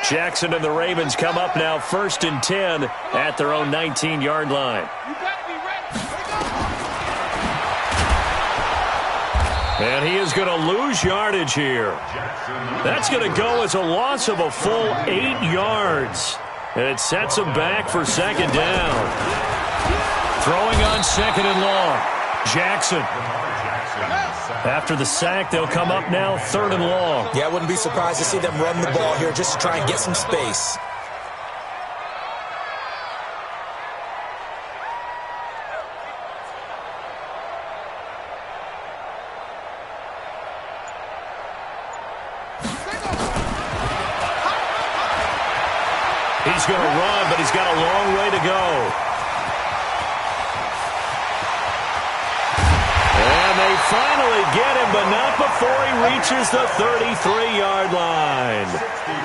Jackson and the Ravens come up now 1st and 10 at their own 19-yard line. And he is going to lose yardage here. That's going to go as a loss of a full 8 yards. And it sets him back for 2nd down. Throwing on 2nd and long. Jackson. After the sack, they'll come up now 3rd and long. Yeah, I wouldn't be surprised to see them run the ball here just to try and get some space. He's going to run, but he's got a long way to go. And they finally get him, but not before he reaches the 33-yard line.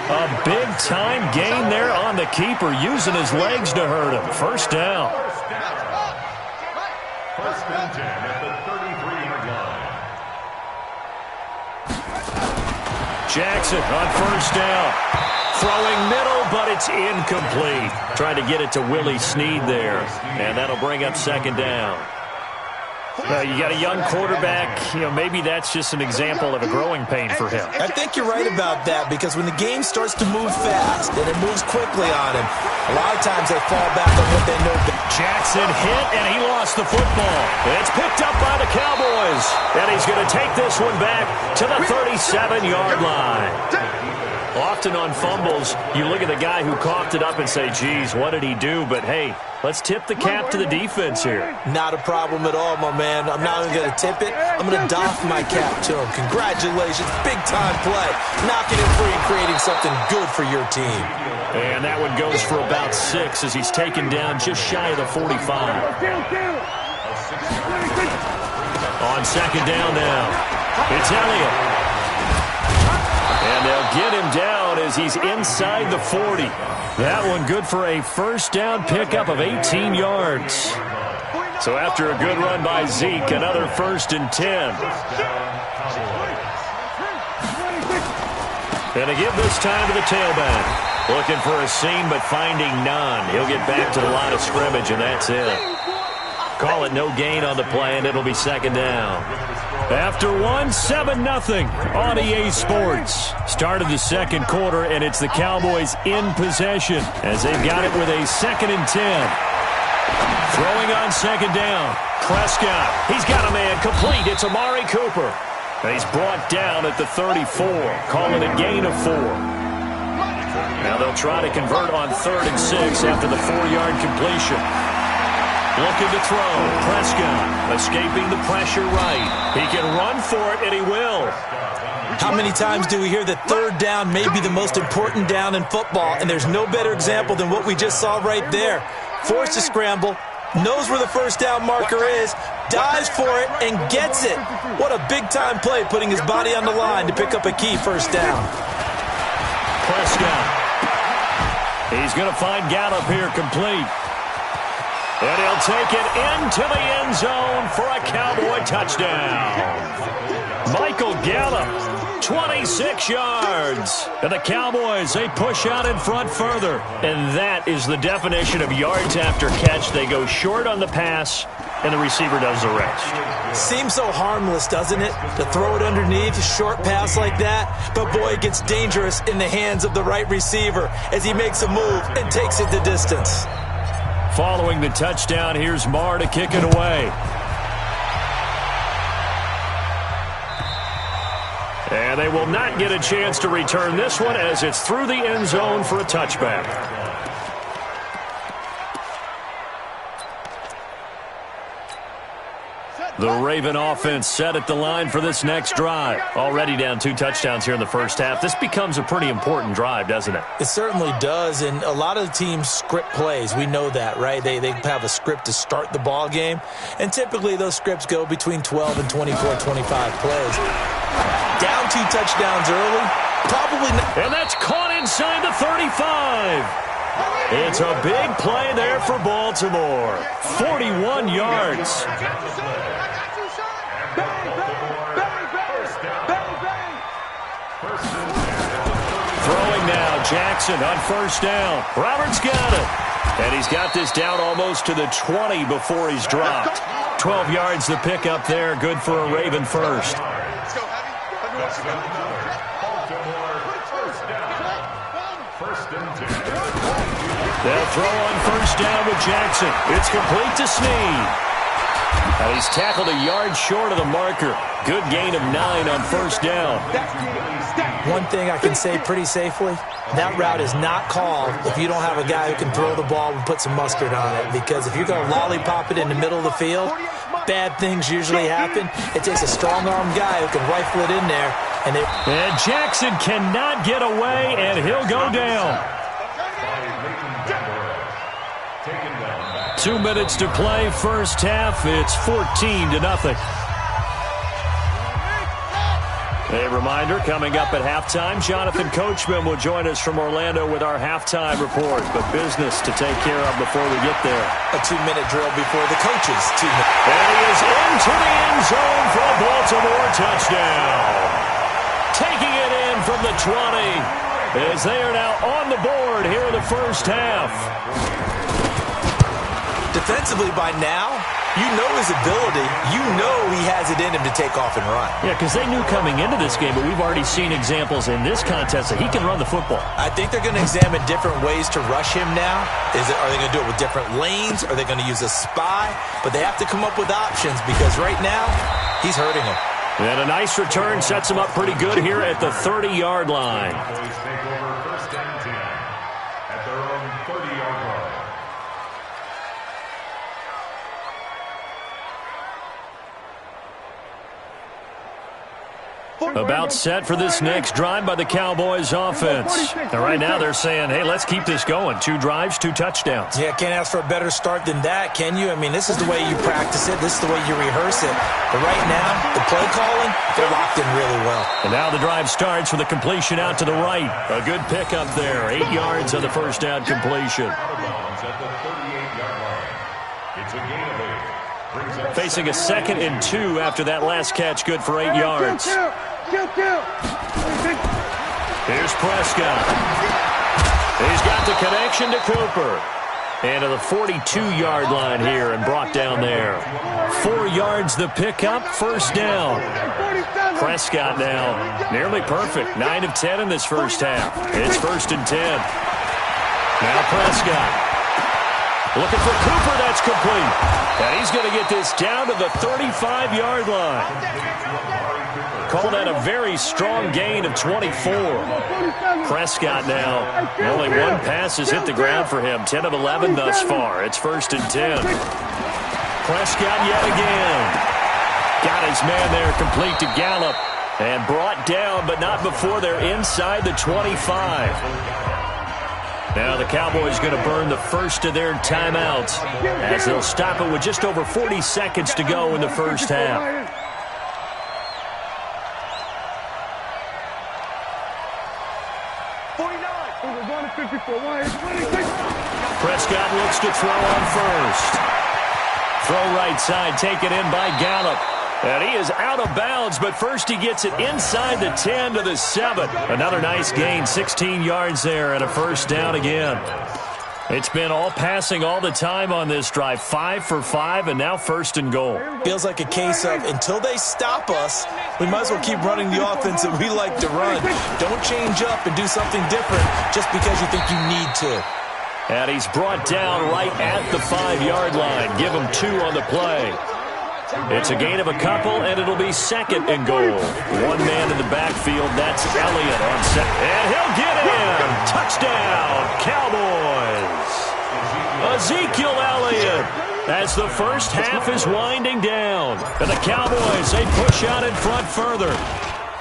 A big-time gain there on the keeper, using his legs to hurt him. 1st down. 1st and 10 at the 33-yard line. Jackson on 1st down. Throwing middle, but it's incomplete. Trying to get it to Willie Snead there. And that'll bring up 2nd down. You got a young quarterback. Maybe that's just an example of a growing pain for him. I think you're right about that, because when the game starts to move fast and it moves quickly on him, a lot of times they fall back on what they know. Jackson hit, and he lost the football. It's picked up by the Cowboys. And he's going to take this one back to the 37-yard line. Often on fumbles, you look at the guy who coughed it up and say, geez, what did he do? But, hey, let's tip the cap to the defense here. Not a problem at all, my man. I'm not even going to tip it. I'm going to doff my cap to him. Congratulations. Big-time play. Knocking it free and creating something good for your team. And that one goes for about 6 as he's taken down just shy of the 45. On 2nd down now, it's Elliott. And they'll get him down as he's inside the 40. That one good for a 1st down pickup of 18 yards. So after a good run by Zeke, another 1st and 10. And a give this time to the tailback. Looking for a seam, but finding none. He'll get back to the line of scrimmage, and that's it. Call it no gain on the play, and it'll be 2nd down. After 7-0 on EA Sports. Started the 2nd quarter, and it's the Cowboys in possession as they've got it with a 2nd and 10. Throwing on 2nd down. Prescott. He's got a man complete. It's Amari Cooper. And he's brought down at the 34. Calling a gain of 4. Now they'll try to convert on 3rd and 6 after the 4-yard completion. Looking to throw. Prescott escaping the pressure right. He can run for it, and he will. How many times do we hear that 3rd down may be the most important down in football, and there's no better example than what we just saw right there. Forced to scramble, knows where the 1st down marker is, dives for it, and gets it. What a big-time play, putting his body on the line to pick up a key 1st down. Prescott. He's going to find Gallup here complete. And he'll take it into the end zone for a Cowboy touchdown. Michael Gallup, 26 yards. And the Cowboys, they push out in front further. And that is the definition of yards after catch. They go short on the pass, and the receiver does the rest. Seems so harmless, doesn't it? To throw it underneath, a short pass like that. But, boy, it gets dangerous in the hands of the right receiver as he makes a move and takes it the distance. Following the touchdown, here's Marr to kick it away. And they will not get a chance to return this one as it's through the end zone for a touchback. The Raven offense set at the line for this next drive. Already down 2 touchdowns here in the first half. This becomes a pretty important drive, doesn't it? It certainly does, and a lot of teams script plays. We know that, right? They have a script to start the ball game, and typically those scripts go between 12 and 24, 25 plays. Down 2 touchdowns early, probably not. And that's caught inside the 35. It's a big play there for Baltimore. 41 yards. Throwing now, Jackson on first down. Roberts got it. And he's got this down almost to the 20 before he's dropped. 12 yards to pick up there. Good for a Raven first. They'll throw on first down with Jackson. It's complete to Snead. And he's tackled a yard short of the marker. Good gain of 9 on first down. One thing I can say pretty safely, that route is not called if you don't have a guy who can throw the ball and put some mustard on it. Because if you're going to lollipop it in the middle of the field, bad things usually happen. It takes a strong-armed guy who can rifle it in there. And Jackson cannot get away, and he'll go down. 2 minutes to play, first half. It's 14-0. A reminder, coming up at halftime, Jonathan Coachman will join us from Orlando with our halftime report. But business to take care of before we get there. A 2-minute drill before the coaches. 2 minutes. And he is into the end zone for a Baltimore touchdown. Taking it in from the 20 as they are now on the board here in the first half. Defensively by now, you know his ability. You know he has it in him to take off and run. Yeah, because they knew coming into this game, but we've already seen examples in this contest that he can run the football. I think they're going to examine different ways to rush him now. Are they going to do it with different lanes? Are they going to use a spy? But they have to come up with options because right now, he's hurting him. And a nice return sets him up pretty good here at the 30-yard line. About set for this next drive by the Cowboys offense. And right now they're saying, hey, let's keep this going. 2 drives, 2 touchdowns. Yeah, can't ask for a better start than that, can you? I mean, this is the way you practice it. This is the way you rehearse it. But right now, the play calling, they're locked in really well. And now the drive starts with a completion out to the right. A good pickup there. 8 yards on the first down completion. Facing a 2nd and 2 after that last catch. Good for 8 yards. Here's Prescott. He's got the connection to Cooper. And to the 42-yard line here and brought down there. 4 yards the pickup, first down. Prescott now nearly perfect. 9 of 10 in this first half. It's 1st and 10. Now Prescott. Looking for Cooper, that's complete. And he's going to get this down to the 35-yard line. Call that a very strong gain of 24. Prescott now, only 1 pass has hit the ground for him. 10 of 11 thus far. It's 1st and 10. Prescott yet again. Got his man there, complete to Gallup. And brought down, but not before they're inside the 25. Now the Cowboys going to burn the first of their timeouts as they'll stop it with just over 40 seconds to go in the first half. Prescott looks to throw on first. Throw right side, taken in by Gallup. And he is out of bounds, but first he gets it inside the 10 to the 7. Another nice gain, 16 yards there, and a first down again. It's been all passing all the time on this drive. 5 for 5, and now 1st and goal. Feels like a case of until they stop us, we might as well keep running the offense that we like to run. Don't change up and do something different just because you think you need to. And he's brought down right at the 5-yard line. Give him 2 on the play. It's a gain of a couple, and it'll be 2nd and goal. 1 man in the backfield. That's Elliott on second. And he'll get in. Touchdown, Cowboys. Ezekiel Elliott as the first half is winding down. And the Cowboys, they push out in front further.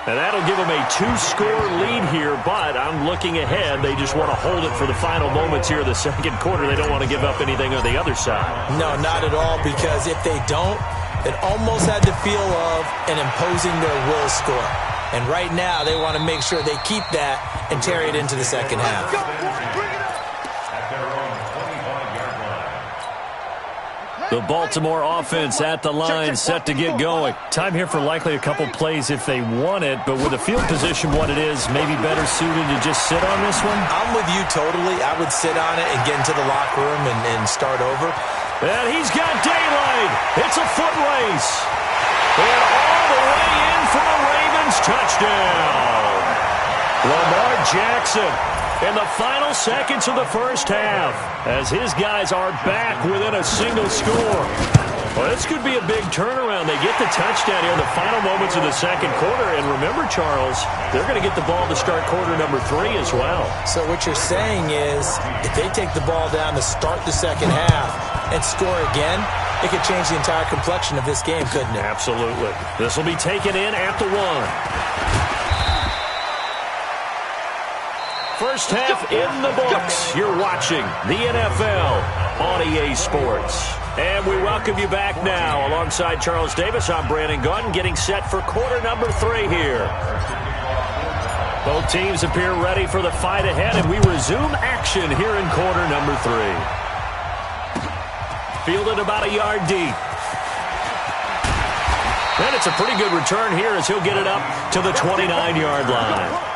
And that'll give them a 2-score lead here, but I'm looking ahead. They just want to hold it for the final moments here of the second quarter. They don't want to give up anything on the other side. No, not at all, because if they don't, it almost had the feel of an imposing their will score. And right now, they want to make sure they keep that and carry it into the second half. The Baltimore offense at the line, set to get going. Time here for likely a couple plays if they want it, but with the field position what it is, maybe better suited to just sit on this one? I'm with you totally. I would sit on it and get into the locker room and start over. And he's got daylight. It's a foot race. And all the way in for a Ravens touchdown. Lamar Jackson in the final seconds of the first half as his guys are back within a single score. Well, this could be a big turnaround. They get the touchdown here in the final moments of the second quarter. And remember, Charles, they're going to get the ball to start quarter number 3 as well. So what you're saying is if they take the ball down to start the second half and score again, it could change the entire complexion of this game, couldn't it? Absolutely. This will be taken in at the 1. First half in the books. You're watching the NFL on EA Sports. And we welcome you back now. Alongside Charles Davis, I'm Brandon Gunn, getting set for quarter number 3 here. Both teams appear ready for the fight ahead, and we resume action here in quarter number 3. Fielded about a yard deep. And it's a pretty good return here as he'll get it up to the 29-yard line.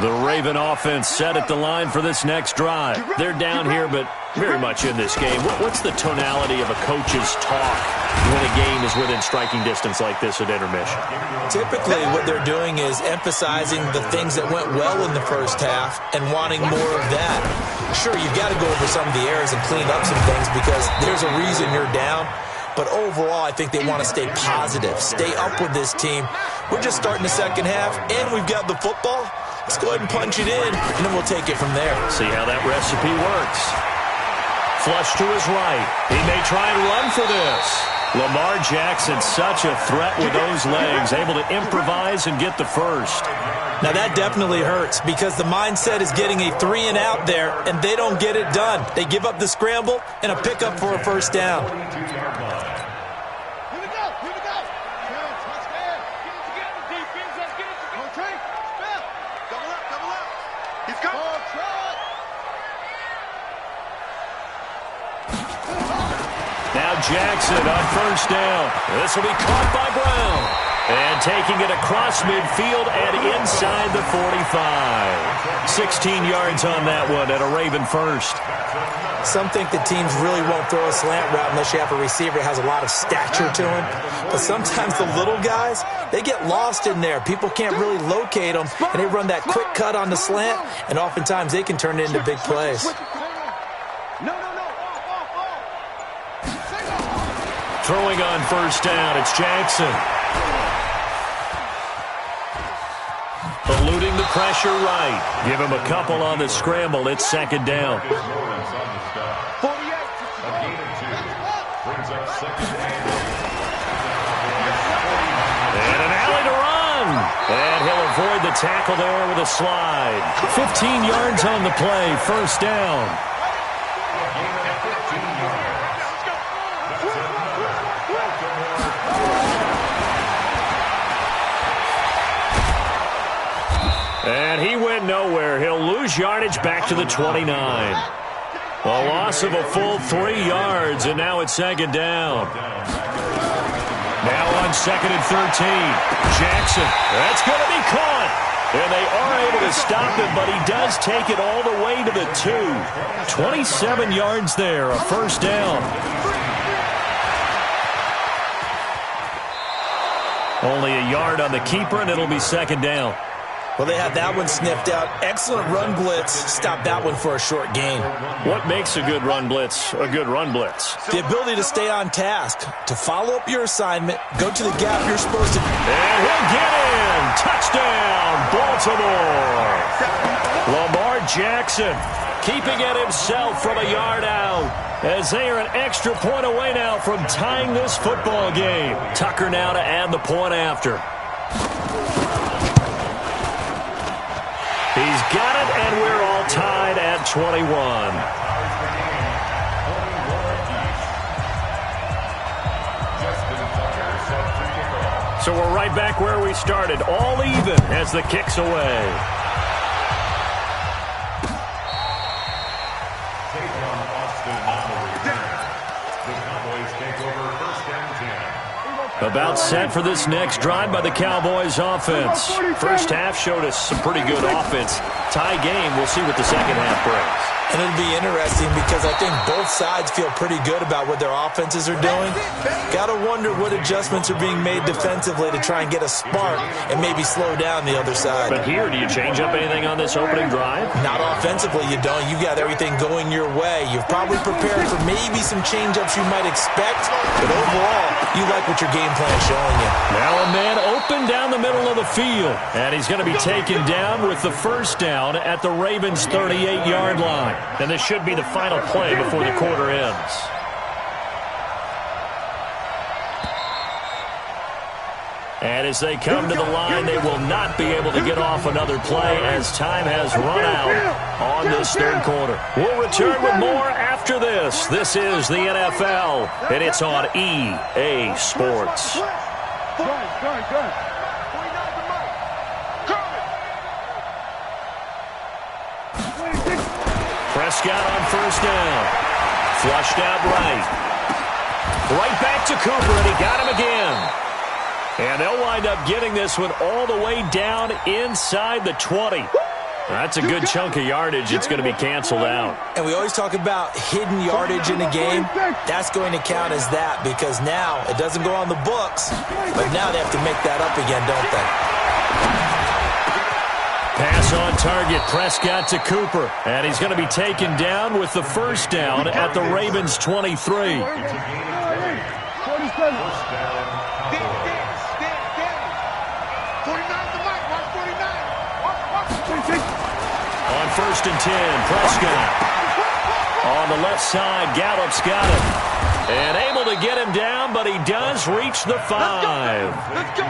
The Raven offense set at the line for this next drive. They're down here, but very much in this game. What's the tonality of a coach's talk when a game is within striking distance like this at intermission? Typically, what they're doing is emphasizing the things that went well in the first half and wanting more of that. Sure, you've got to go over some of the errors and clean up some things because there's a reason you're down. But overall, I think they want to stay positive, stay up with this team. We're just starting the second half, and we've got the football. Let's go ahead and punch it in, and then we'll take it from there. See how that recipe works. Flush to his right. He may try and run for this. Lamar Jackson, such a threat with those legs, able to improvise and get the first. Now, that definitely hurts because the mindset is getting a 3-and-out there, and they don't get it done. They give up the scramble and a pickup for a first down. Jackson on first down. This will be caught by Brown. And taking it across midfield and inside the 45. 16 yards on that one and a Raven first. Some think that teams really won't throw a slant route unless you have a receiver that has a lot of stature to him. But sometimes the little guys, they get lost in there. People can't really locate them, and they run that quick cut on the slant, and oftentimes they can turn it into big plays. Throwing on first down, it's Jackson. Eluding the pressure right. Give him a couple on the scramble. It's second down. And an alley to run. And he'll avoid the tackle there with a slide. 15 yards on the play, first down. And he went nowhere. He'll lose yardage back to the 29. A loss of a full 3 yards, and now it's second down. Now on second and 13. Jackson, that's going to be caught. And they are able to stop him, but he does take it all the way to the 2. 27 yards there, a first down. Only a yard on the keeper, and it'll be second down. Well, they had that one sniffed out. Excellent run blitz. Stop that one for a short gain. What makes a good run blitz a good run blitz? The ability to stay on task, to follow up your assignment, go to the gap you're supposed to. And he'll get in. Touchdown, Baltimore. Lamar Jackson keeping it himself from a yard out as they are an extra point away now from tying this football game. Tucker now to add the point after. He's got it, and we're all tied at 21. So we're right back where we started, all even as the kick's away. About set for this next drive by the Cowboys offense. First half showed us some pretty good offense. Tie game, we'll see what the second half brings. And it'll be interesting because I think both sides feel pretty good about what their offenses are doing. Got to wonder what adjustments are being made defensively to try and get a spark and maybe slow down the other side. But here, do you change up anything on this opening drive? Not offensively, you don't. You've got everything going your way. You've probably prepared for maybe some change-ups you might expect, but overall, you like what your game plan is showing you. Now a man open down the middle of the field, and he's going to be taken down with the first down at the Ravens' 38-yard line. And this should be the final play before the quarter ends. And as they come to the line, they will not be able to get off another play as time has run out on this third quarter. We'll return with more after this. This is the NFL, and it's on EA Sports. Prescott on first down. Flushed out right. Right back to Cooper, and he got him again. And they'll wind up getting this one all the way down inside the 20. That's a good chunk of yardage. It's going to be canceled out. And we always talk about hidden yardage in a game. That's going to count as that because now it doesn't go on the books, but now they have to make that up again, don't they? Pass on target, Prescott to Cooper. And he's going to be taken down with the first down at the Ravens' 23. On first and 10, Prescott. On the left side, Gallup's got him. And able to get him down, but he does reach the 5.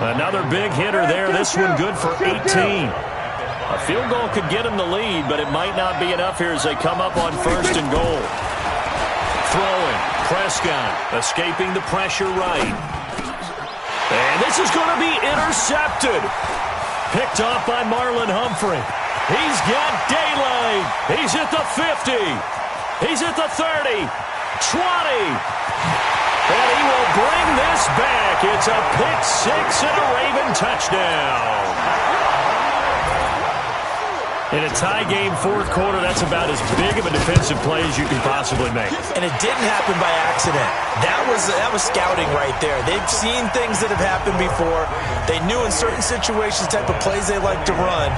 Another big hitter there. This one good for 18. A field goal could get him the lead, but it might not be enough here as they come up on first and goal. Throwing, Prescott escaping the pressure right. And this is going to be intercepted. Picked off by Marlon Humphrey. He's got daylight. He's at the 50. He's at the 30. 20. And he will bring this back. It's a pick six and a Raven touchdown. In a tie game fourth quarter, that's about as big of a defensive play as you can possibly make. And it didn't happen by accident. That was scouting right there. They've seen things that have happened before. They knew in certain situations the type of plays they like to run,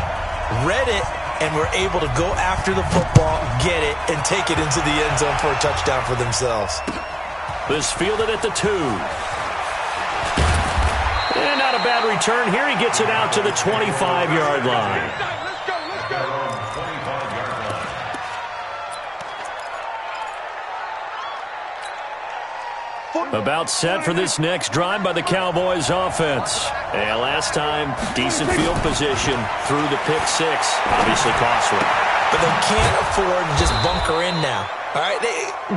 read it, and were able to go after the football, get it, and take it into the end zone for a touchdown for themselves. This fielded at the 2. And not a bad return. Here he gets it out to the 25-yard line. About set for this next drive by the Cowboys offense. And last time, decent field position through the pick six. Obviously costly. But they can't afford to just bunker in now. All right,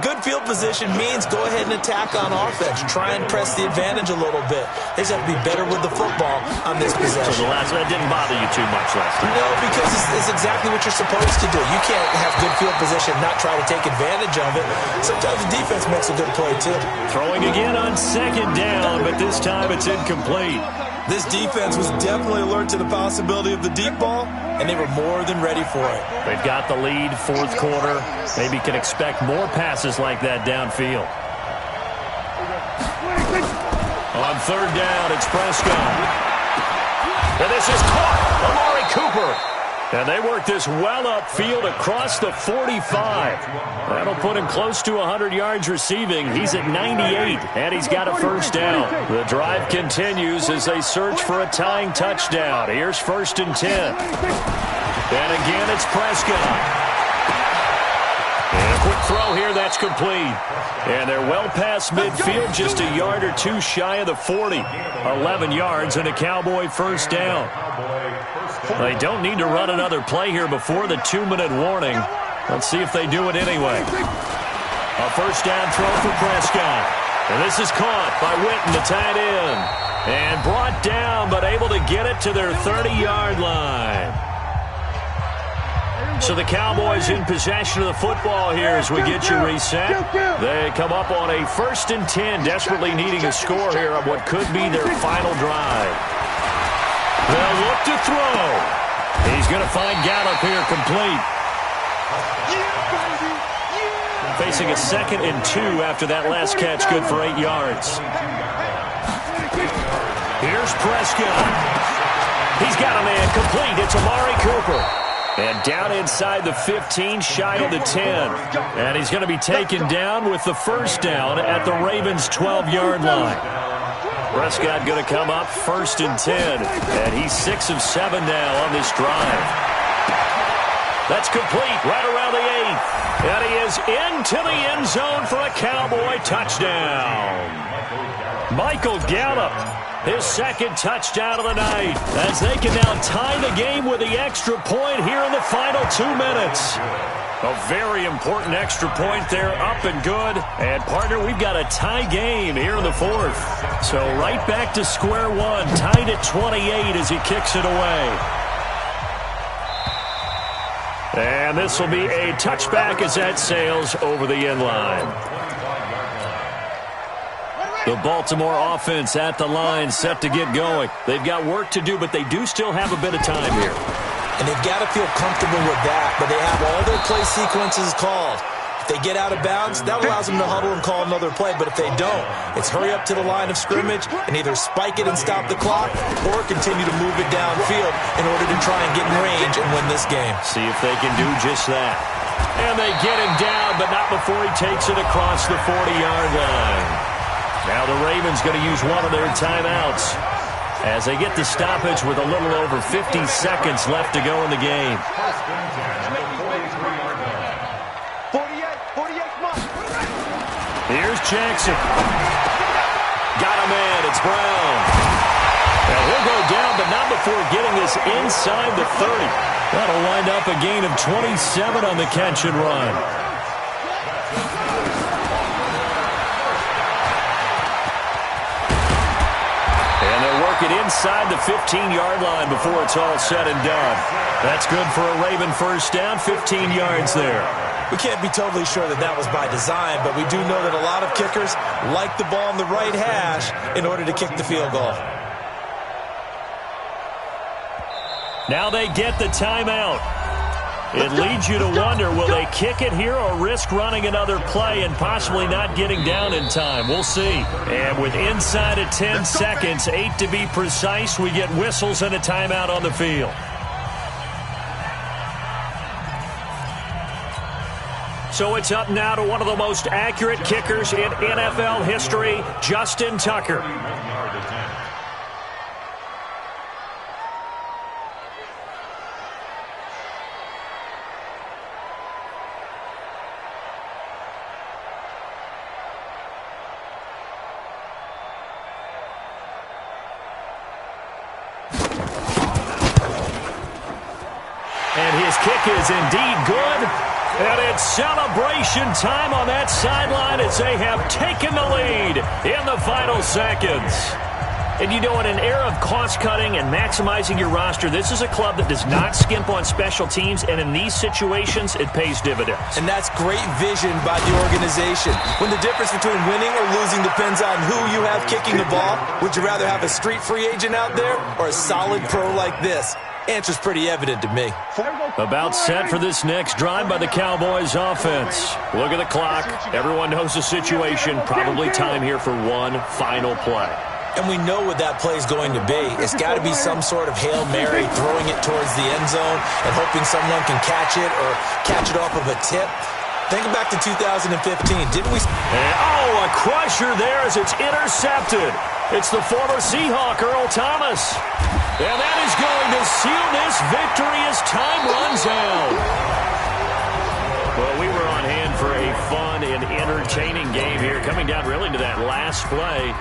good field position means go ahead and attack on offense. Try and press the advantage a little bit. They just have to be better with the football on this possession. So that didn't bother you too much last time? No, because it's exactly what you're supposed to do. You can't have good field position and not try to take advantage of it. Sometimes the defense makes a good play, too. Throwing again on second down, but this time it's incomplete. This defense was definitely alert to the possibility of the deep ball, and they were more than ready for it. They've got the lead, fourth quarter. Maybe can expect more passes like that downfield. On third down, it's Prescott. And this is caught. Amari Cooper. And they work this well upfield across the 45. That'll put him close to 100 yards receiving. He's at 98, and he's got a first down. The drive continues as they search for a tying touchdown. Here's first and 10. And again, it's Prescott. And a quick throw here, that's complete. And they're well past midfield, just a yard or two shy of the 40. 11 yards and a Cowboy first down. They don't need to run another play here before the 2-minute warning. Let's see if they do it anyway. A first down throw for Prescott. And this is caught by Witten, the tight end. And brought down, but able to get it to their 30-yard line. So the Cowboys in possession of the football here as we get you reset. They come up on a 1st and 10, desperately needing a score here on what could be their final drive. They'll look to throw. He's going to find Gallup here complete. Facing a 2nd and 2 after that last catch, good for 8 yards. Here's Prescott. He's got a man complete. It's Amari Cooper. And down inside the 15, shy of the 10. And he's going to be taken down with the 1st down at the Ravens' 12-yard line. Prescott going to come up 1st and 10. And he's 6 of 7 now on this drive. That's complete right around the 8th. And he is into the end zone for a Cowboy touchdown. Michael Gallup, his 2nd touchdown of the night, as they can now tie the game with the extra point here in the final 2 minutes. A very important extra point there, up and good. And, partner, we've got a tie game here in the 4th. So right back to square one, tied at 28 as he kicks it away. And this will be a touchback as that sails over the end line. The Baltimore offense at the line, set to get going. They've got work to do, but they do still have a bit of time here. And they've got to feel comfortable with that, but they have all their play sequences called. If they get out of bounds, that allows them to huddle and call another play, but if they don't, it's hurry up to the line of scrimmage and either spike it and stop the clock or continue to move it downfield in order to try and get in range and win this game. See if they can do just that. And they get him down, but not before he takes it across the 40-yard line. Now the Ravens going to use one of their timeouts as they get the stoppage with a little over 50 seconds left to go in the game. 48, Here's Jackson. Got a man. It's Brown. Now he'll go down, but not before getting this inside the 30. That'll wind up a gain of 27 on the catch and run. It inside the 15-yard line before it's all said and done. That's good for a Raven 1st down, 15 yards there. We can't be totally sure that that was by design, but we do know that a lot of kickers like the ball in the right hash in order to kick the field goal. Now they get the timeout. It leads you to wonder, will they kick it here or risk running another play and possibly not getting down in time? We'll see. And with inside of 10 seconds, 8 to be precise, we get whistles and a timeout on the field. So it's up now to one of the most accurate kickers in NFL history, Justin Tucker. And his kick is indeed good. And it's celebration time on that sideline as they have taken the lead in the final seconds. And you know, in an era of cost-cutting and maximizing your roster, this is a club that does not skimp on special teams, and in these situations, it pays dividends. And that's great vision by the organization. When the difference between winning or losing depends on who you have kicking the ball, would you rather have a street free agent out there or a solid pro like this? Answer's pretty evident to me. About set for this next drive by the Cowboys offense. Look at the clock. Everyone knows the situation. Probably time here for one final play. And we know what that play is going to be. It's got to be some sort of Hail Mary, throwing it towards the end zone and hoping someone can catch it or catch it off of a tip. Think back to 2015. Didn't we? Oh, a crusher there as it's intercepted. It's the former Seahawk, Earl Thomas. And that is going to seal this victory as time runs out. Well, we were on hand for a fun and entertaining game here, coming down really to that last play.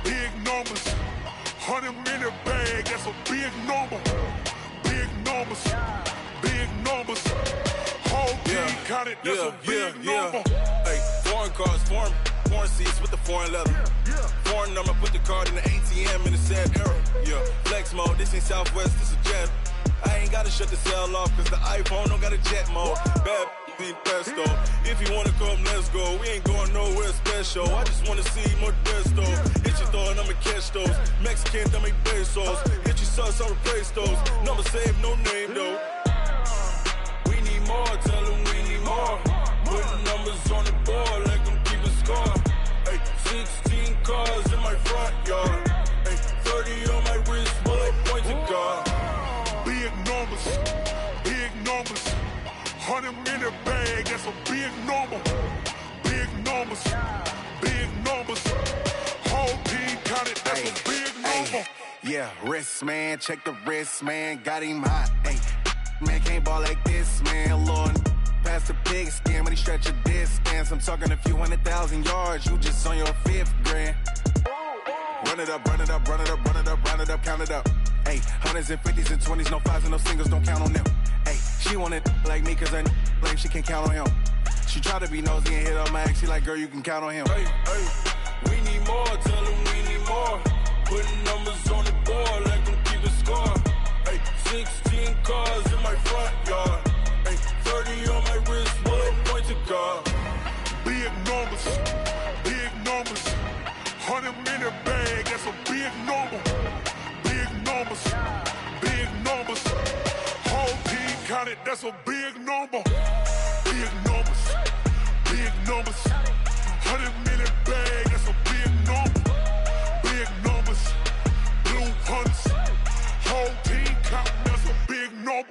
Big numbers, 100-minute bag, that's that's a big number. Big numbers, big numbers. Whole team counted, that's a big number. Hey, foreign cars, foreign seats with the foreign leather. Foreign number, put the card in the ATM in the sad era. Yeah, flex mode, this ain't Southwest, this a jet. I ain't gotta shut the cell off, cause the iPhone don't got a jet mode. Bad ain't pesto. If you wanna come, let's go. We ain't going nowhere special. I just wanna see more desto. Hit your throw and I'ma catch those. Mexican, don't make pesos. Hit your sauce, I'll replace those. Number saved, no name though. We need more, tell them we need more. Putting numbers on the board like I'm keeping score. Hey, 16 cars in my front yard. Hey, 30 on my wrist, bullet points to God. Big numbers, big numbers. 100 in the bag, that's a big number. Big numbers, big numbers. Whole team counted, that's a big number. Yeah, wrist man, check the wrist man, got him hot. Hey, man can't ball like this, man. Lord, past the pig skin when he stretch a distance. I'm talking a few 100,000 yards, you just on your 5th grand. Run it up, run it up, run it up, run it up, run it up, count it up. Hey, hundreds and 50s and 20s, no 5s and no singles, don't count on them. Hey, she want it like me, cause her blame, she can't count on him. She try to be nosy and hit on my ex, she like, girl, you can count on him. Hey, we need more, tell them we need more. Putting numbers on the board like I'm keeping score. Hey, 16 cars in my front yard. Hey, 30 on my wrist, bullet point to God. Big numbers, big numbers. 100 in the bag, that's a big number. Big numbers, big numbers. Whole team counted, that's a big number. Big numbers, big numbers. 100 in the bag, that's a big number. Big numbers, blue hunts. Whole team counting, that's a big number.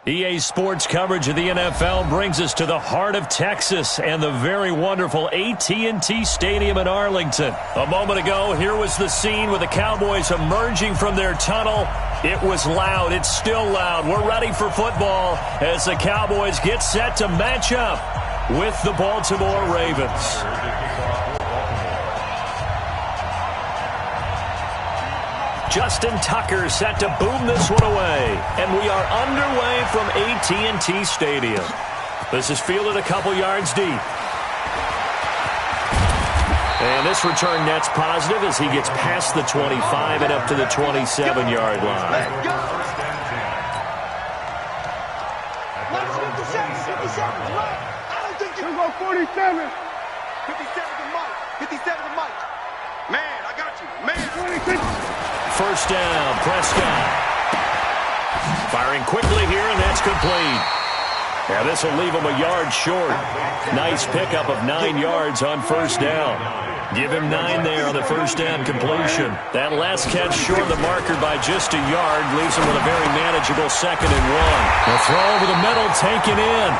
EA Sports coverage of the NFL brings us to the heart of Texas and the very wonderful AT&T Stadium in Arlington. A moment ago, here was the scene with the Cowboys emerging from their tunnel. It was loud. It's still loud. We're ready for football as the Cowboys get set to match up with the Baltimore Ravens. Justin Tucker set to boom this one away. And we are underway from AT&T Stadium. This is fielded a couple yards deep. And this return net's positive as he gets past the 25 and up to the 27-yard line. Let's go. 57, right? I don't think you can go 47. 57 to Mike. 57 to Mike. Man, I got you. Man. 26. First down, Prescott. Firing quickly here, and that's complete. Now this will leave him a yard short. Nice pickup of 9 yards on first down. Give him 9 there on the first down completion. That last catch short of the marker by just a yard leaves him with a very manageable 2nd and 1. The throw over the middle taken in.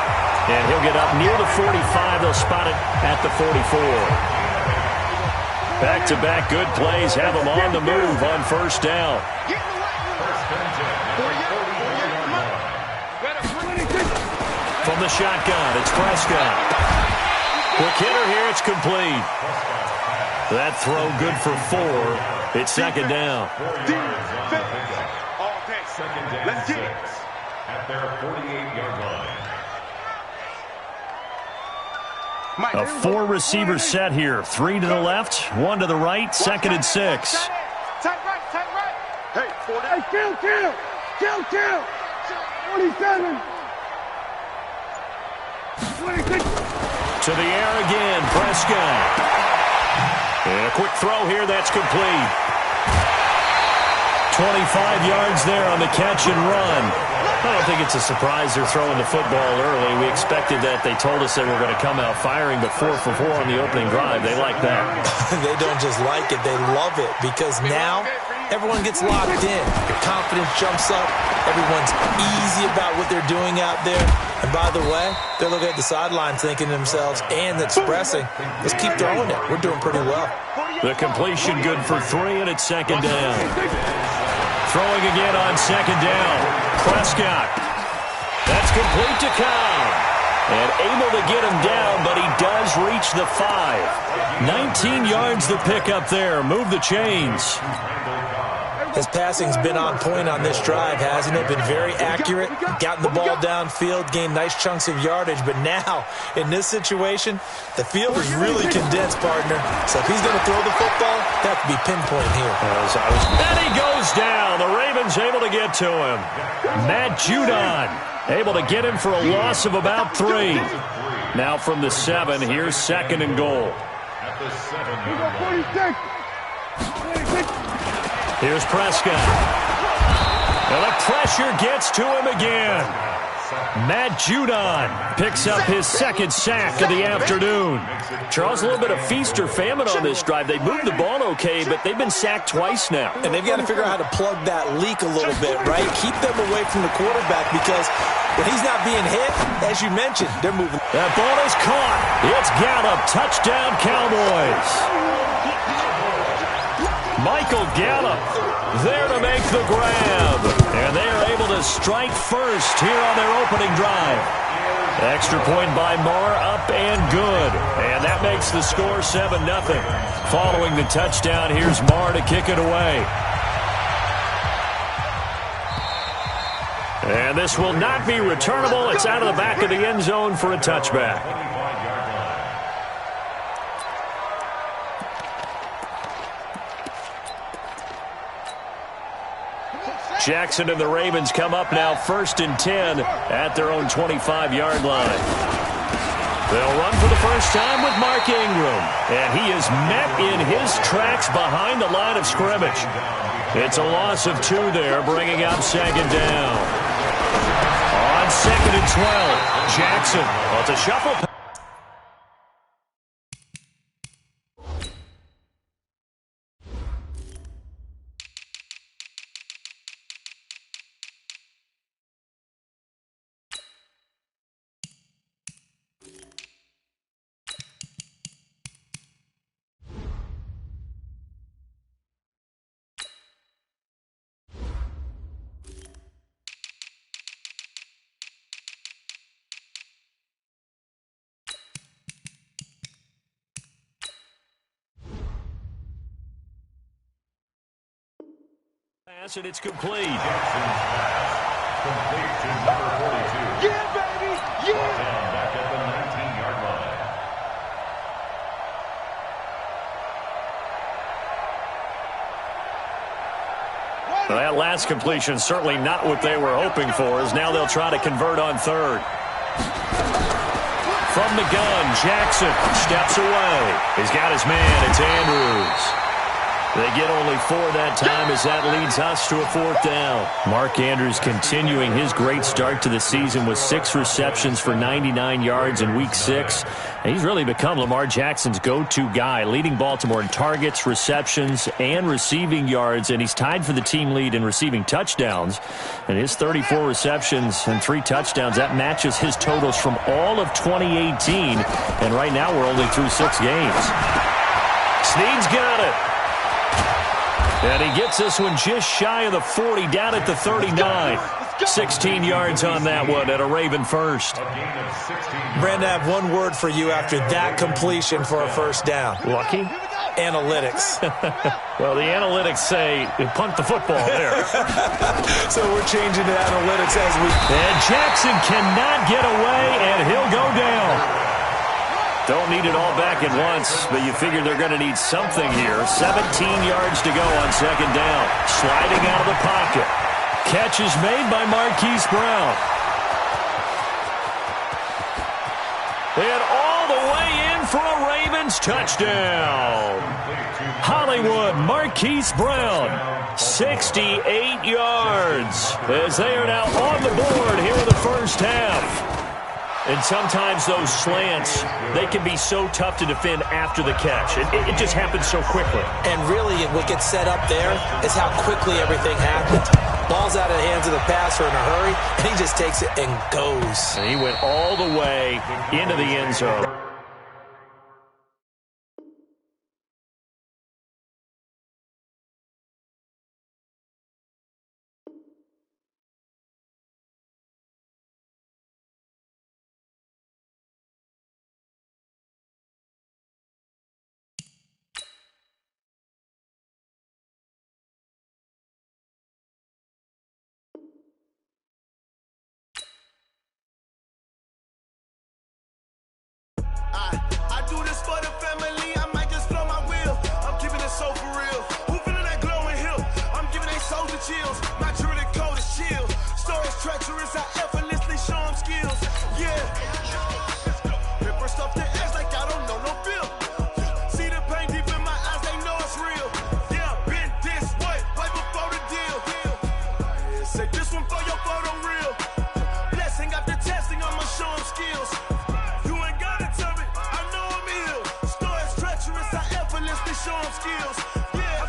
And he'll get up near the 45. They'll spot it at the 44. Back-to-back good plays have him on the move on first down. From the shotgun, it's Prescott. Quick hitter here, it's complete. That throw good for 4. It's 2nd down. Second down, 6 at their 48-yard line. A 4-receiver set here. 3 to the left, 1 to the right, 2nd and 6. Tight right. Hey, 4 down. Hey, kill. 27. 26. To the air again, Prescott. And a quick throw here, that's complete. 25 yards there on the catch and run. I don't think it's a surprise they're throwing the football early. We expected that. They told us they were going to come out firing, but 4 for 4 on the opening drive. They like that. They don't just like it, they love it, because now everyone gets locked in. Their confidence jumps up. Everyone's easy about what they're doing out there. And by the way, they're looking at the sideline thinking to themselves and expressing, let's keep throwing it. We're doing pretty well. The completion good for 3, and it's 2nd down. Throwing again on 2nd down. Prescott. That's complete to Cobb. And able to get him down, but he does reach the 5. 19 yards to pick up there. Move the chains. His passing's been on point on this drive, hasn't it? Been very accurate, gotten the ball downfield, gained nice chunks of yardage. But now, in this situation, the field is really condensed, partner. So if he's going to throw the football, that could be pinpoint here. And he goes down. The Ravens able to get to him. Matt Judon able to get him for a loss of about 3. Now from the 7, here's 2nd and goal. At the 7. 46. Here's Prescott. And the pressure gets to him again. Matt Judon picks up his 2nd sack of the afternoon. Charles, a little bit of feast or famine on this drive. They moved the ball okay, but they've been sacked twice now. And they've got to figure out how to plug that leak a little bit, right? Keep them away from the quarterback, because when he's not being hit, as you mentioned, they're moving. That ball is caught. It's Gallup. Touchdown, Cowboys. Michael Gallup there to make the grab. And they are able to strike first here on their opening drive. Extra point by Marr, up and good. And that makes the score 7-0. Following the touchdown, here's Marr to kick it away. And this will not be returnable. It's out of the back of the end zone for a touchback. Jackson and the Ravens come up now 1st and 10 at their own 25-yard line. They'll run for the first time with Mark Ingram. And he is met in his tracks behind the line of scrimmage. It's a loss of 2 there, bringing up 2nd down. On 2nd and 12, Jackson. Well, it's a shuffle. And it's complete. Jackson's pass. Complete to number 42. Yeah, baby! Yeah! Down back at the 19-yard line. Well, that last completion certainly not what they were hoping for, as now they'll try to convert on 3rd. From the gun, Jackson steps away. He's got his man. It's Andrews. They get only 4 that time, as that leads us to a 4th down. Mark Andrews continuing his great start to the season with 6 receptions for 99 yards in Week 6. And he's really become Lamar Jackson's go-to guy, leading Baltimore in targets, receptions, and receiving yards. And he's tied for the team lead in receiving touchdowns. And his 34 receptions and 3 touchdowns, that matches his totals from all of 2018. And right now we're only through 6 games. Snead's got it. And he gets this one just shy of the 40, down at the 39. 16 yards on that one at a Raven first. Brandon, I have one word for you after that completion for a 1st down. Lucky? Analytics. Well, the analytics say punt the football there. So we're changing to analytics as we... And Jackson cannot get away, and he'll go down. Don't need it all back at once, but you figure they're going to need something here. 17 yards to go on second down. Sliding out of the pocket. Catch is made by Marquise Brown. And all the way in for a Ravens touchdown. Hollywood, Marquise Brown, 68 yards, as they are now on the board here in the first half. And sometimes those slants, they can be so tough to defend after the catch. It just happens so quickly. And really, what gets set up there is how quickly everything happens. Ball's out of the hands of the passer in a hurry, and he just takes it and goes. And he went all the way into the end zone. I do this for the family, I might just blow my wheel. I'm keeping it so for real. Who feeling that glowing hill? I'm giving they souls the chills. My jewelry code is chill. Stories treacherous, I effortlessly show them skills. Yeah. Paper stuff the edge like I don't know no bill. See the pain deep in my eyes, they know it's real. Yeah, been this way before the deal. Say this one for your photo reel. Blessing after testing, I'ma show them skills. Show them skills. Yeah,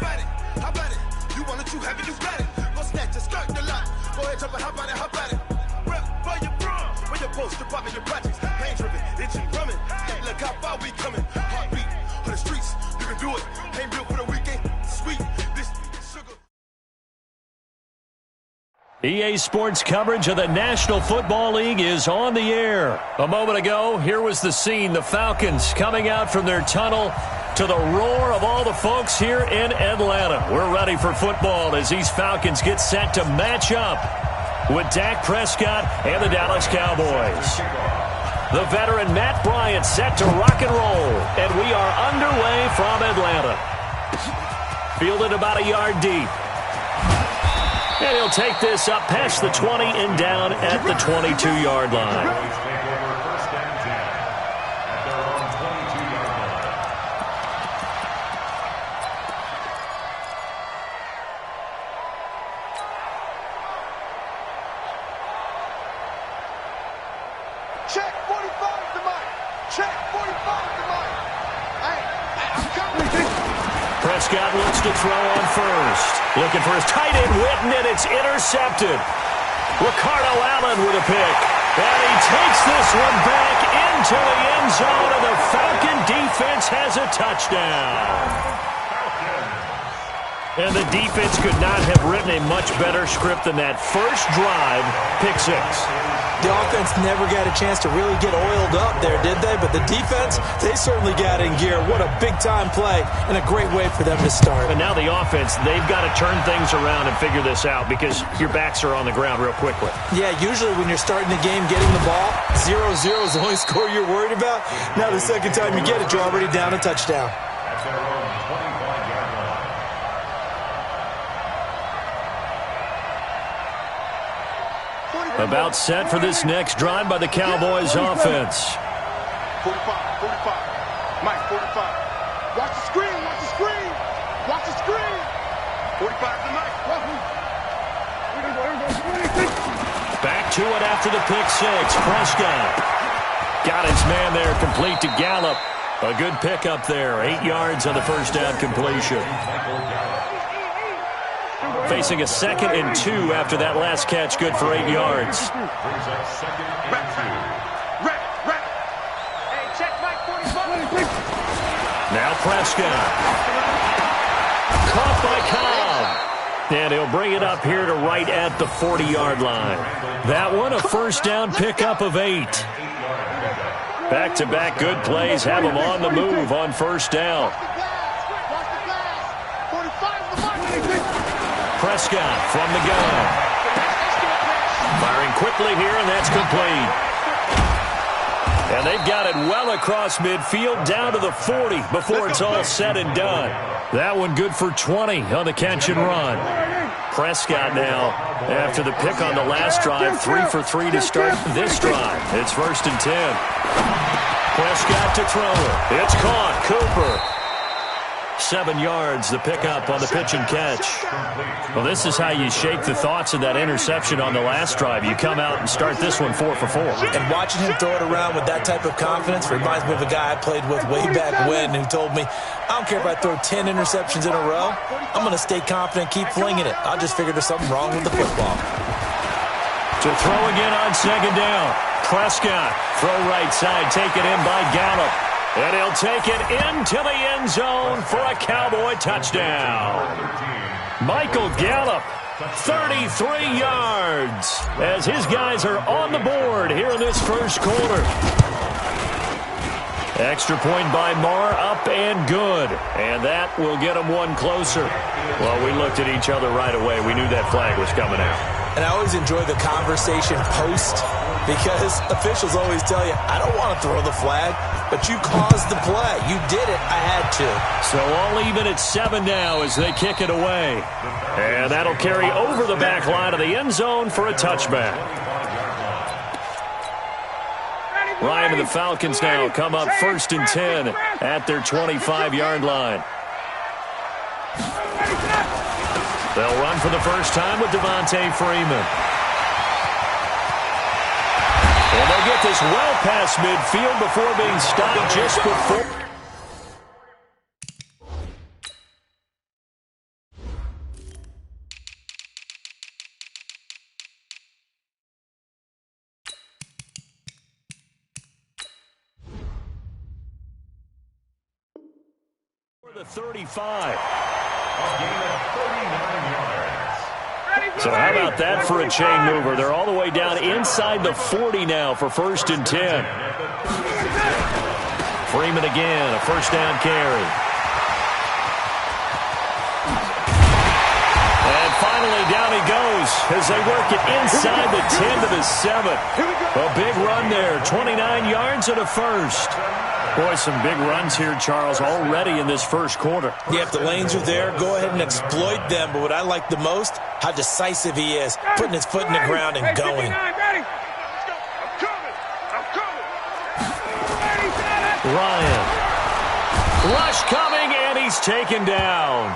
how about it? You want it, you have it, you got it. Go snatch it, skirt the lot. Go ahead, jump it, how about it? Rep for your bro, for your post, department, your projects. Pain driven, itching, drumming. Hey, look how far we coming. Heartbeat on the streets, you can do it. Ain't built for the weekend, sweet. This sugar. EA Sports coverage of the National Football League is on the air. A moment ago, here was the scene. The Falcons coming out from their tunnel to the roar of all the folks here in Atlanta. We're ready for football as these Falcons get set to match up with Dak Prescott and the Dallas Cowboys. The veteran Matt Bryant set to rock and roll, and we are underway from Atlanta. Fielded about a yard deep. And he'll take this up past the 20 and down at the 22-yard line. Check 45 to Mike. Check 45 to Mike. I'm coming. Prescott looks to throw on first. Looking for his tight end, Witten, and it's intercepted. Ricardo Allen with a pick. And he takes this one back into the end zone, and the Falcon defense has a touchdown. And the defense could not have written a much better script than that first drive, pick six. The offense never got a chance to really get oiled up there, did they? But the defense, they certainly got in gear. What a big-time play and a great way for them to start. And now the offense, they've got to turn things around and figure this out because your backs are on the ground real quickly. Yeah, usually when you're starting the game, getting the ball, 0-0 is the only score you're worried about. Now the second time you get it, you're already down a touchdown. About set for this next drive by the Cowboys offense. 45. Mike, 45. Watch the screen. Watch the screen. 45 to Mike. Back to it after the pick six. Prescott got his man there, complete to Gallup. A good pickup there. 8 yards on the first down completion. Facing a 2nd and 2 after that last catch, good for 8 yards. Now Prescott. Caught by Cobb. And he'll bring it up here to right at the 40-yard line. That one, a first down pickup of 8. Back-to-back good plays have him on the move on first down. Prescott from the gun. Firing quickly here, and that's complete. And they've got it well across midfield down to the 40 before it's all said and done. That one good for 20 on the catch and run. Prescott now, after the pick on the last drive, 3 for 3 to start this drive. It's 1st and 10. Prescott to throw it. It's caught. Cooper. 7 yards, the pickup on the pitch and catch. Well, this is how you shake the thoughts of that interception on the last drive. You come out and start this one 4 for 4. And watching him throw it around with that type of confidence reminds me of a guy I played with way back when who told me, I don't care if I throw 10 interceptions in a row. I'm going to stay confident, keep flinging it. I just figured there's something wrong with the football. To throw again on 2nd down. Prescott, throw right side, taken in by Gallup. And he'll take it into the end zone for a Cowboy touchdown. Michael Gallup, 33 yards, as his guys are on the board here in this first quarter. Extra point by Marr, up and good. And that will get him one closer. Well, we looked at each other right away. We knew that flag was coming out. And I always enjoy the conversation post because officials always tell you, I don't want to throw the flag, but you caused the play. You did it. I had to. So all even at 7 now as they kick it away. And that'll carry over the back line of the end zone for a touchback. Ryan and the Falcons now come up 1st and 10 at their 25-yard line. They'll run for the first time with Devontae Freeman. And they'll get this well past midfield before being stopped just before. The 35. So how about that for a chain mover? They're all the way down inside the 40 now for 1st and 10. Freeman again, a 1st down carry. And finally down he goes as they work it inside the 10 to the 7. A big run there, 29 yards and a 1st. Boy, some big runs here, Charles, already in this first quarter. Yeah, if the lanes are there, go ahead and exploit them. But what I like the most, how decisive he is, putting his foot in the ground and going. Ryan. Rush coming, and he's taken down.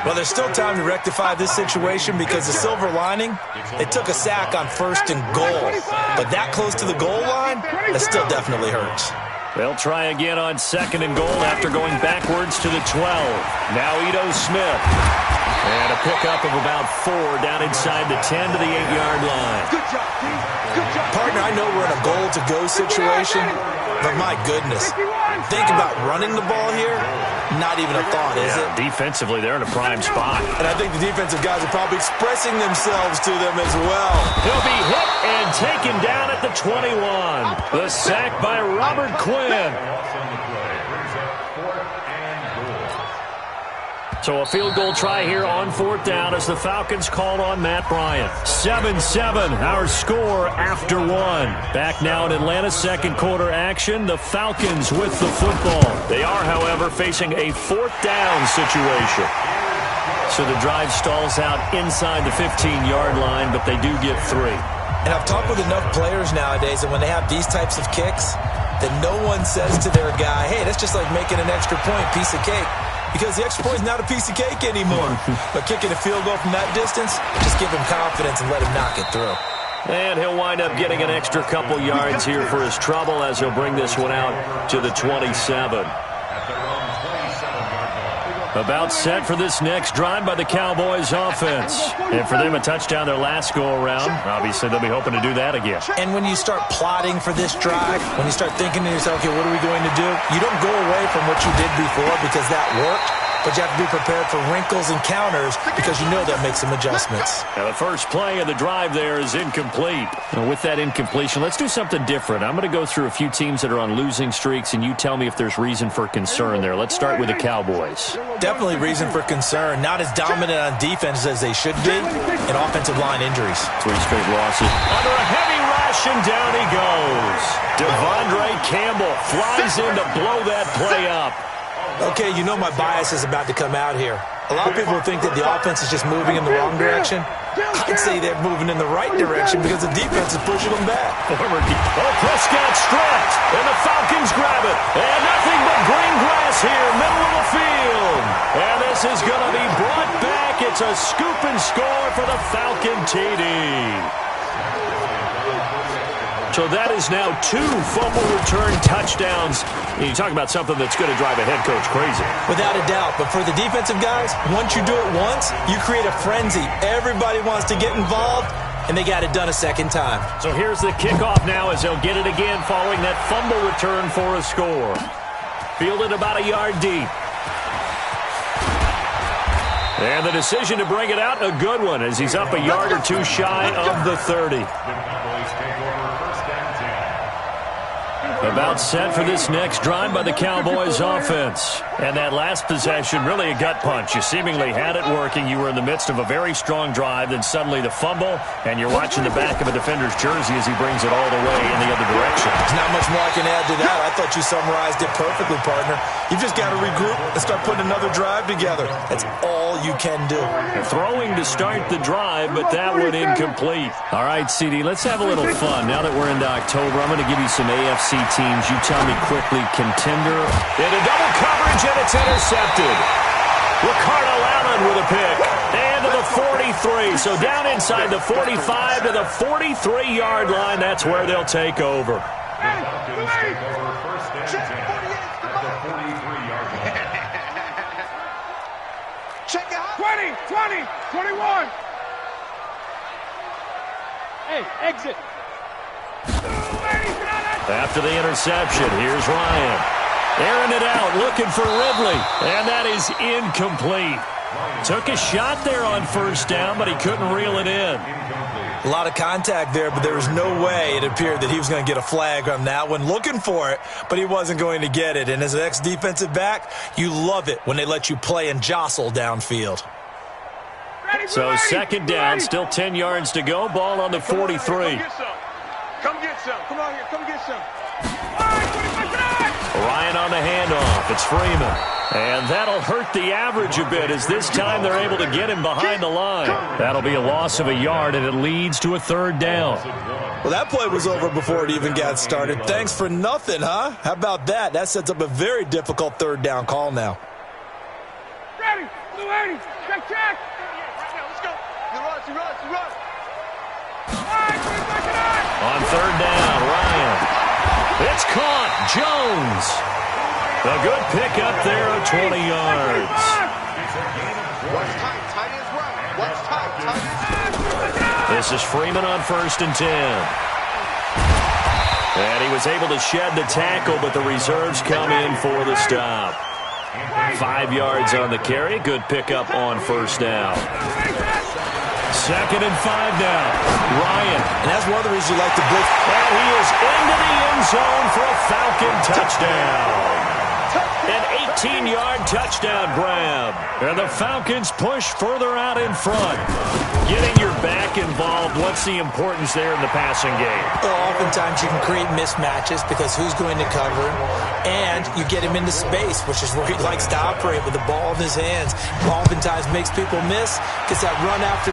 Well, there's still time to rectify this situation because the silver lining, they took a sack on 1st and goal. But that close to the goal line, that still definitely hurts. They'll try again on 2nd and goal after going backwards to the 12. Now Ito Smith. And a pickup of about 4 down inside the 10 to the 8-yard line. Good job, team. Good job. Partner, I know we're in a goal-to-go situation, but my goodness, think about running the ball here. Not even a thought, is it? Defensively, they're in a prime spot. And I think the defensive guys are probably expressing themselves to them as well. He'll be hit and taken down at the 21. The sack by Robert Quinn. So a field goal try here on 4th down as the Falcons called on Matt Bryant. 7-7, our score after 1. Back now in Atlanta's second quarter action, the Falcons with the football. They are, however, facing a 4th down situation. So the drive stalls out inside the 15-yard line, but they do get 3. And I've talked with enough players nowadays that when they have these types of kicks, that no one says to their guy, hey, that's just like making an extra point, piece of cake. Because the extra point is not a piece of cake anymore. But kicking a field goal from that distance, just give him confidence and let him knock it through. And he'll wind up getting an extra couple yards here for his trouble as he'll bring this one out to the 27. About set for this next drive by the Cowboys offense. And for them, a touchdown their last go-around. Obviously, they'll be hoping to do that again. And when you start plotting for this drive, when you start thinking to yourself, okay, what are we going to do? You don't go away from what you did before because that worked. But you have to be prepared for wrinkles and counters because you know they'll make some adjustments. Now the first play of the drive there is incomplete. Now with that incompletion, let's do something different. I'm going to go through a few teams that are on losing streaks, and you tell me if there's reason for concern there. Let's start with the Cowboys. Definitely reason for concern. Not as dominant on defense as they should be, and offensive line injuries. 3 straight losses. Under a heavy ride rush, and down he goes. Devondre Campbell flies in to blow that play up. Okay, you know my bias is about to come out here. A lot of people think that the offense is just moving in the wrong direction. I'd say they're moving in the right direction because the defense is pushing them back. Prescott stripped, and the Falcons grab it. And nothing but green grass here, middle of the field. And this is going to be brought back. It's a scoop and score for the Falcon TD. So that is now 2 fumble return touchdowns. You talk about something that's going to drive a head coach crazy. Without a doubt. But for the defensive guys, once you do it once, you create a frenzy. Everybody wants to get involved, and they got it done a second time. So here's the kickoff now as they'll get it again following that fumble return for a score. Fielded about a yard deep. And the decision to bring it out, a good one, as he's up a yard or 2 shy of the 30. About set for this next drive by the Cowboys offense. And that last possession, really a gut punch. You seemingly had it working. You were in the midst of a very strong drive. Then suddenly the fumble, and you're watching the back of a defender's jersey as he brings it all the way in the other direction. There's not much more I can add to that. I thought you summarized it perfectly, partner. You've just got to regroup and start putting another drive together. That's all you can do. Throwing to start the drive, but that one incomplete. All right, CD, let's have a little fun. Now that we're into October, I'm going to give you some AFC teams. You tell me quickly, contender. Into double coverage, and it's intercepted. Ricardo Allen with a pick. And to the 43. So down inside the 45 to the 43-yard line. That's where they'll take over. Check it out. 20, 20, 21. Hey, exit. After the interception, here's Ryan. Airing it out, looking for Ridley. And that is incomplete. Took a shot there on first down, but he couldn't reel it in. A lot of contact there, but there was no way it appeared that he was going to get a flag on that one. Looking for it, but he wasn't going to get it. And as an ex-defensive back, you love it when they let you play and jostle downfield. So second down, still 10 yards to go. Ball on the 43. Come get some. Come on here. Come get some. Ryan on the handoff. It's Freeman. And that'll hurt the average a bit as this time they're able to get him behind the line. That'll be a loss of a yard, and it leads to a third down. Well, that play was over before it even got started. Thanks for nothing, huh? How about that? That sets up a very difficult third down call now. Ready. Blue 80. Check, check. Let's go. You run. On third down, Ryan. It's caught. Jones. A good pickup there of 20 yards. What's tight? Tight is right. What's tight? Tight is... This is Freeman on 1st and 10. And he was able to shed the tackle, but the reserves come in for the stop. 5 yards on the carry. Good pickup on first down. 2nd and 5 now. Ryan. And that's one of the reasons you like to blitz. And he is into the end zone for a Falcon touchdown. An 18-yard touchdown grab. And the Falcons push further out in front. Getting your back involved, what's the importance there in the passing game? Well, oftentimes you can create mismatches because who's going to cover him, and you get him into space, which is where he likes to operate with the ball in his hands. Oftentimes makes people miss because that run after